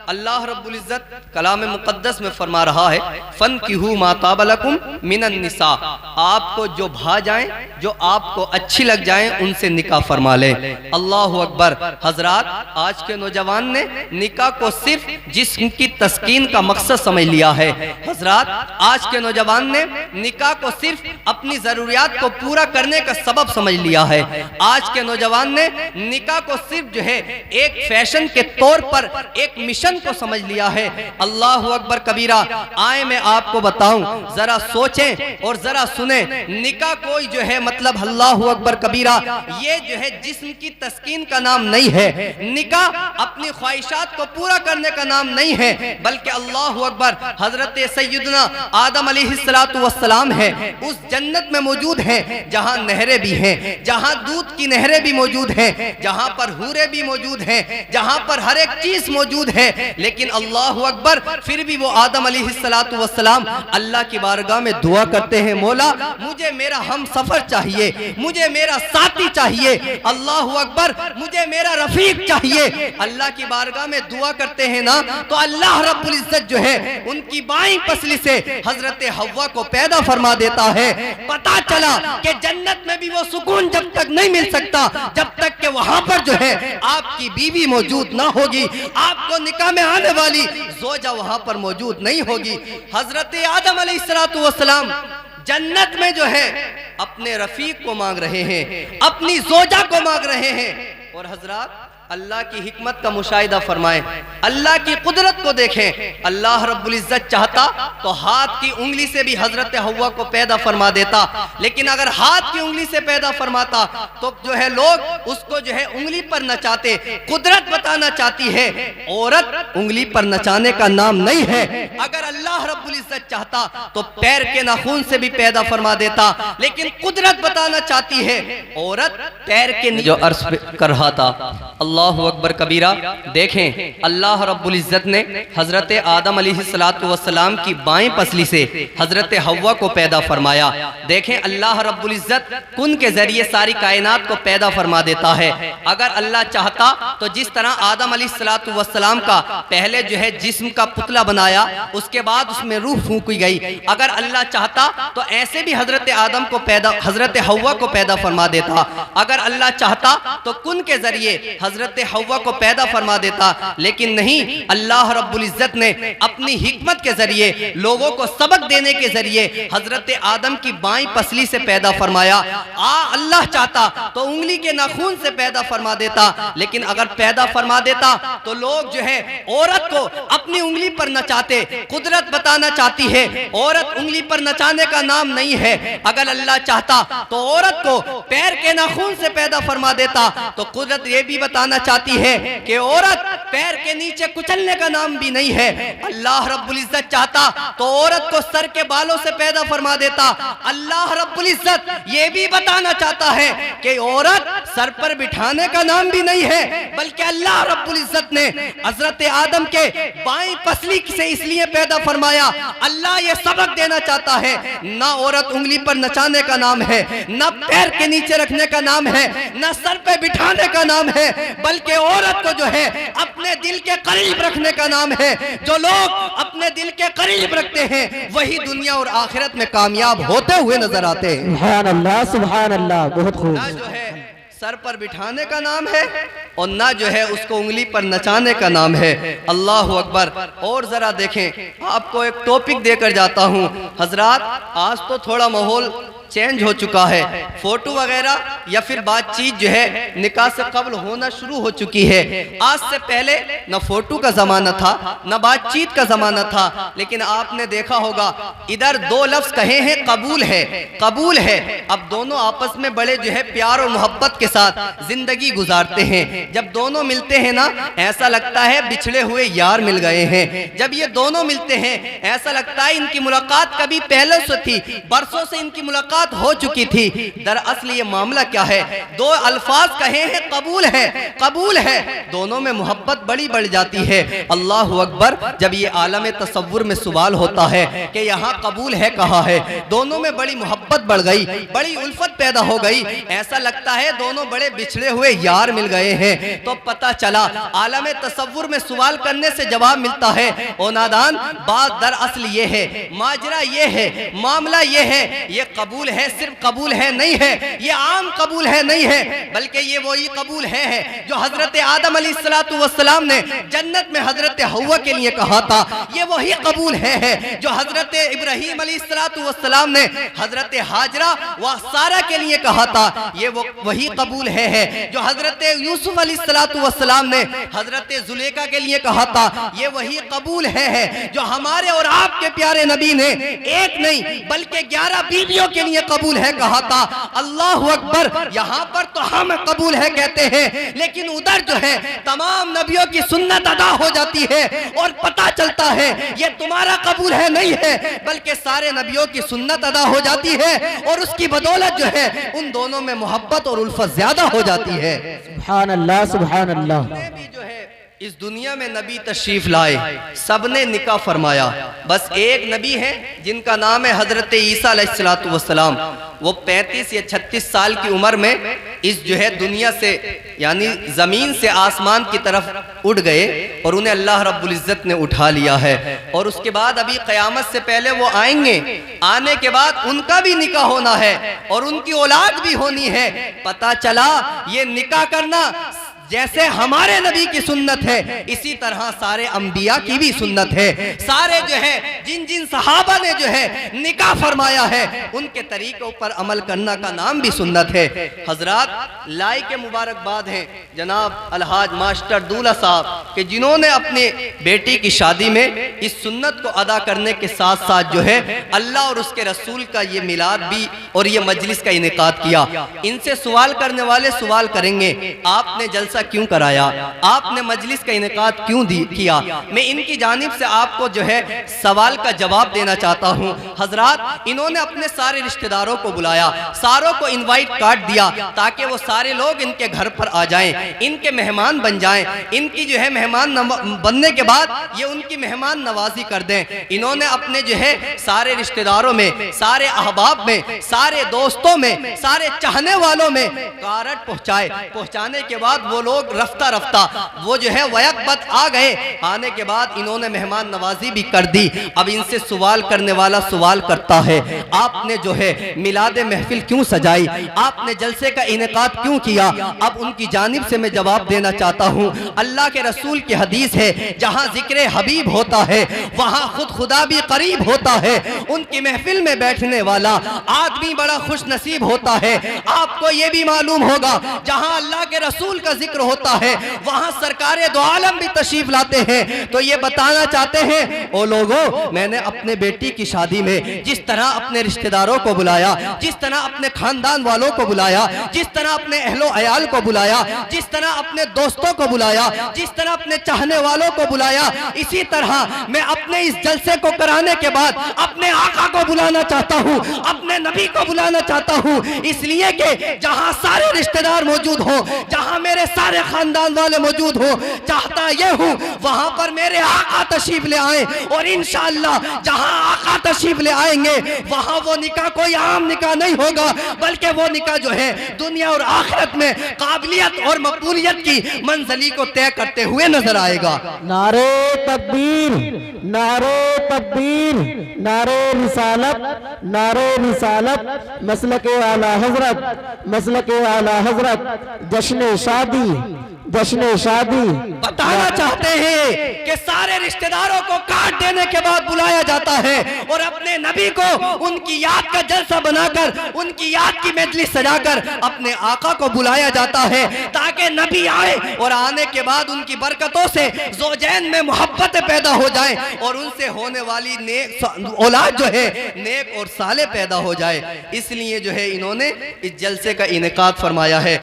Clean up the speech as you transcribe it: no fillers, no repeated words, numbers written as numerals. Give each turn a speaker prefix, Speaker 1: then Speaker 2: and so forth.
Speaker 1: अल्लाह रब्बुल इज्जत कलाम मुक़द्दस में फरमा रहा है, फनकिहू मा ताबा लकुम मिनन निसा, आपको जो भा जाएं, जो आपको अच्छी लग जाएं, उनसे निकाह फरमा लें। अल्लाह अकबर। हजरात, आज के नौजवान ने निकाह को सिर्फ जिस्म की तस्कीन का मकसद समझ लिया है। हजरात, आज के नौजवान ने निकाह को सिर्फ अपनी जरूरियात को पूरा करने का सबब समझ लिया है। आज के नौजवान ने निकाह को सिर्फ जो है एक फैशन के तौर पर, एक मिशन को समझ लिया है। अल्लाह अकबर कबीरा। आए मैं आपको बताऊं, जरा सोचें और जरा सुने, निकाह कोई जो है मतलब अल्लाह अकबर कबीरा, ये जो है जिस्म की तस्कीन का नाम नहीं है। निकाह अपनी ख्वाहिशात को पूरा करने का नाम नहीं है, बल्कि अल्लाह अकबर हजरत सैयदना आदम अलैहिस्सलातु वस्सलाम है, उस जन्नत में मौजूद है जहां नहरें भी हैं, जहां दूध की नहरें भी मौजूद हैं, जहां पर हूरें भी मौजूद हैं, जहां पर हर एक चीज मौजूद है। लेकिन अल्लाह अकबर, फिर भी वो आदम अलैहिस्सलातु वस्सलाम अल्लाह की बारगाह में दुआ करते हैं, मौला मुझे मेरा हम सफर चाहिए, मुझे मेरा साथी चाहिए, अल्लाह अकबर मुझे मेरा रफीक चाहिए। अल्लाह की बारगाह में दुआ करते हैं ना, तो अल्लाह रब्बुल इज्जत जो है उनकी बाईं पसली से हजरत हव्वा को पैदा फरमा देता है। पता चला कि जन्नत में भी वो सुकून जब तक नहीं मिल सकता जब तक कि वहां पर जो है आपकी बीवी मौजूद ना होगी, आपको निकाह में आने वाली जोजा वहां पर मौजूद नहीं होगी। हजरत आदम अलैहिस्सलातु वस्सलाम जन्नत में जो है अपने रफीक को मांग रहे हैं, अपनी जोजा को मांग रहे हैं। और हजरात, अल्लाह की हिकमत का मुशाहिदा फरमाएं, अल्लाह की कुदरत को देखें। अल्लाह रब्बुल इज्जत चाहता तो हाथ की उंगली से भी हजरत हव्वा को पैदा फरमा देता, लेकिन अगर हाथ की उंगली से पैदा फरमाता तो जो है लोग उसको जो है उंगली पर नचाते। कुदरत बताना चाहती है, औरत उंगली पर नचाने का नाम नहीं है। अगर अल्लाह रब्बुल इज्जत चाहता तो पैर के नाखून से भी पैदा फरमा देता, लेकिन कुदरत बताना चाहती है औरत पैर के जो अर्श कर रहा था। अल्लाह अकबर कबीरा। देखें, अल्लाह रब्बुल इज्जत ने हजरत आदम अलैहिस्सलातु वस्सलाम की बाएं पसली से हजरत हव्वा को पैदा फरमाया। देखें, अल्लाह रब्बुल इज्जत कुन के जरिए सारी कायनात को पैदा फरमा देता है। अगर अल्लाह चाहता तो जिस तरह आदम अलैहिस्सलातु वस्सलाम का पहले जो है जिस्म का पुतला बनाया, उसके बाद उसमें रूह फूंकी गई, अगर अल्लाह चाहता तो ऐसे भी हजरत आदम को पैदा, हजरत हव्वा को पैदा फरमा देता। अगर अल्लाह चाहता तो कुन के जरिए हजरत हव्वा को पैदा फरमा देता, लेकिन नहीं, अल्लाह रब्बुल इज्जत ने अपनी हिकमत के जरिए, लोगों को सबक देने के जरिए हजरत आदम की बाईं पसली से पैदा फरमाया। अल्लाह चाहता तो उंगली के नाखून से पैदा फरमा देता, लेकिन अगर पैदा फरमा देता तो लोग जो है औरत को अपनी उंगली पर नचाते। कुदरत बताना चाहती है औरत उंगली पर नचाने का नाम नहीं है। अगर अल्लाह चाहता तो औरत को पैर के नाखून से पैदा फरमा देता, तो कुदरत ये भी बताना चाहती है कि औरत पैर के नीचे कुचलने का नाम भी नहीं है। अल्लाह रब्बुल इज्जत चाहता तो औरत को सर के बालों से पैदा फरमा देता। अल्लाह रब्बुल इज्जत ये भी बताना चाहता है कि औरत सर पर बिठाने का नाम भी नहीं है, बल्कि अल्लाह रब्बुल इज्जत ने हजरत आदम के बाईं पसली से इसलिए पैदा फरमाया। अल्लाह ये सबक देना चाहता है, ना औरत उंगली पर नचाने का नाम है, ना पैर के नीचे रखने का नाम है, ना सर पे बिठाने का नाम है, बल्कि औरत को जो है अपने दिल के करीब रखने का नाम है। जो लोग अपने दिल के करीब रखते हैं वही दुनिया और आखिरत में कामयाब होते हुए नजर आते हैं।
Speaker 2: सुभान अल्लाह, सुभान अल्लाह, बहुत खूब।
Speaker 1: ना जो है सर पर बिठाने का नाम है और ना जो है उसको उंगली पर नचाने का नाम है। अल्लाह अकबर। और जरा देखें, आपको एक टॉपिक देकर जाता हूँ। हजरात, आज तो थोड़ा माहौल चेंज हो चुका है, फोटो वगैरह या फिर बातचीत जो है निकाह से कब्ल होना शुरू हो चुकी है। आज से पहले न फोटो का जमाना था न बातचीत का जमाना था, लेकिन आपने देखा होगा इधर दो लफ्ज कहे हैं, कबूल है, कबूल है। अब दोनों आपस में बड़े जो है प्यार और मोहब्बत के साथ जिंदगी गुजारते हैं। जब दोनों मिलते हैं ना, ऐसा लगता है बिछड़े हुए यार मिल गए हैं। जब ये दोनों मिलते हैं ऐसा लगता है इनकी मुलाकात कभी पहले से थी, बरसों से इनकी मुलाकात मुलाकात हो चुकी थी। दरअसल ये मामला क्या है, दो अल्फाज कहे हैं कबूल है, कबूल है, दोनों में मोहब्बत बड़ी बढ़ जाती है। अल्लाह अकबर, जब ये आलम तसव्वुर में सवाल होता है कि यहाँ कबूल है कहा है, दोनों में बड़ी मोहब्बत बढ़ गई, बड़ी उल्फत पैदा हो गई, ऐसा लगता है दोनों बड़े बिछड़े हुए यार मिल गए हैं। तो पता चला आलम तसव्वुर में सवाल करने से जवाब मिलता है, ओ नादान, बात दरअसल ये है, माजरा ये है, मामला ये है, ये कबूल है, सिर्फ कबूल है नहीं है, ये आम कबूल है नहीं है, बल्कि ये वही कबूल है जो हजरत आदम अलैहिस्सलाम ने जन्नत में हजरत हव्वा के लिए कहा था। ये वही कबूल है जो हजरत इब्राहीम अलैहिस्सलाम ने हजरत हाजरा व सारा के लिए कहा था। ये वो वही कबूल है जो हजरत यूसुफ अलैहिस्सलाम ने हजरत जुलेखा के लिए कहा था। ये वही कबूल है जो हमारे और आपके प्यारे नबी ने एक नहीं बल्कि 11 बीवियों के लिए कबूल है कहा था। अल्लाह अकबर, यहाँ पर तो हम कबूल है कहते हैं, लेकिन उधर जो है तमाम नबियों की सुन्नत अदा हो जाती है और पता चलता है ये तुम्हारा कबूल है नहीं है, बल्कि सारे नबियों की सुन्नत अदा हो जाती है और उसकी बदौलत जो है उन दोनों में मोहब्बत और उल्फत ज्यादा हो जाती है।
Speaker 2: सुभान अल्लाह, सुभान अल्लाह।
Speaker 1: भी जो है इस दुनिया में नबी तशरीफ लाए, सबने निकाह फरमाया। बस एक नबी है जिनका नाम है हजरत ईसा अलैहिस्सलाम। वो 35 या 36 साल की उम्र में इस जो है दुनिया से यानी जमीन से आसमान की तरफ उड़ गए और उन्हें अल्लाह रब्बुल इज्जत ने उठा लिया है। और उसके बाद अभी क़यामत से पहले वो आएंगे, आने के बाद उनका भी निकाह होना है और उनकी औलाद भी होनी है। पता चला ये निकाह करना जैसे हमारे नबी की सुन्नत है, इसी तरह सारे अंबिया की भी सुन्नत है। सारे जो है जिन जिन सहाबा ने जो है निकाह फरमाया है उनके तरीकों पर अमल करना का नाम भी सुन्नत है। हजरात लाई के मुबारकबाद हैं जनाब अलहाज मास्टर दूल्हा साहब के जिन्होंने अपने बेटी की शादी में इस सुन्नत को अदा करने के साथ साथ जो है अल्लाह और उसके रसूल का ये मिलाद भी और ये मजलिस का इनेकाद किया। इनसे सवाल करने वाले सवाल करेंगे, आपने जलसा क्यों कराया, आपने मजलिस का इनेकाद क्यों किया। मैं इनकी जानिब से आपको जो है सवाल का जवाब देना चाहता हूँ। हजरात, इन्होंने अपने सारे रिश्तेदारों को बुलाया, सारों को इनवाइट कार्ड दिया ताकि वो सारे लोग इनके घर पर आ जाएं, इनके मेहमान बन जाएं। इनकी जो है मेहमान बनने के बाद ये उनकी मेहमान नवाजी कर दें। इन्होंने अपने जो है सारे रिश्तेदारों में, सारे अहबाब में, सारे दोस्तों में, सारे चाहने वालों में कार्ड पहुँचाए। पहुँचाने के बाद वो लोग रफ्ता रफ्ता वो जो है वयकबत आ गए। आने के बाद इन्होंने मेहमान नवाजी भी कर दी। अब इनसे सवाल करने वाला सवाल करता है, आपने जो है मिलाद महफिल क्यों सजाई, आपने जलसे का इनेकाद क्यों किया। अब उनकी जानिब से मैं जवाब देना चाहता हूँ। अल्लाह के रसूल की हदीस है, जहाँ जिक्र हबीब होता है वहाँ खुद खुदा भी करीब होता है। उनकी महफिल में बैठने वाला आदमी बड़ा खुश नसीब होता है। आपको ये भी मालूम होगा, जहाँ अल्लाह के रसूल का जिक्र होता है वहां सरकारे दो आलम भी तशरीफ लाते हैं। तो ये बताना चाहते हैं, ओ लोगों, मैंने अपने बेटी की शादी में जिस तरह अपने रिश्तेदारों को बुलाया, जिस तरह अपने खानदान वालों को बुलाया, जिस तरह अपने अहलो अयाल को बुलाया, जिस तरह अपने दोस्तों को बुलाया, जिस तरह अपने चाहने वालों को बुलाया, इसी तरह मैं अपने इस जलसे को कराने के बाद अपने आका को बुलाना चाहता हूँ, अपने नबी को बुलाना चाहता हूँ। इसलिए कि जहाँ सारे रिश्तेदार मौजूद हो, जहाँ मेरे सारे खानदान वाले मौजूद हो, चाहता ये हूँ वहां पर मेरे आका तशरीफ ले आए और इंशाअल्लाह जहां आका तशरीफ ले आएंगे वहां वो निकाह कोई आम निकाह नहीं होगा, बल्कि वो निकाह जो है दुनिया और आखिरत में काबिलियत और मकबूलियत की मंजिली को तय करते हुए नजर आएगा।
Speaker 2: नारे तकबीर, नारे तकबीर, नारे रिसालत, नारे रिसालत, मसलके आला हजरत, मसलके आला हजरत, जश्न शादी, जश्न शादी।
Speaker 1: बताना चाहते हैं कि सारे रिश्तेदारों को कार्ड देने के बाद बुलाया जाता है और अपने नबी को उनकी याद का जलसा बनाकर, उनकी याद की मजलिस सजाकर अपने आका को बुलाया जाता है ताकि नबी आए और आने के बाद उनकी बरकतों से ज़ौजैन में मोहब्बत पैदा हो जाए और उनसे होने वाली नेक औलाद जो है नेक और साले पैदा हो जाए। इसलिए जो है इन्होंने इस जलसे का इनेकाद फरमाया है।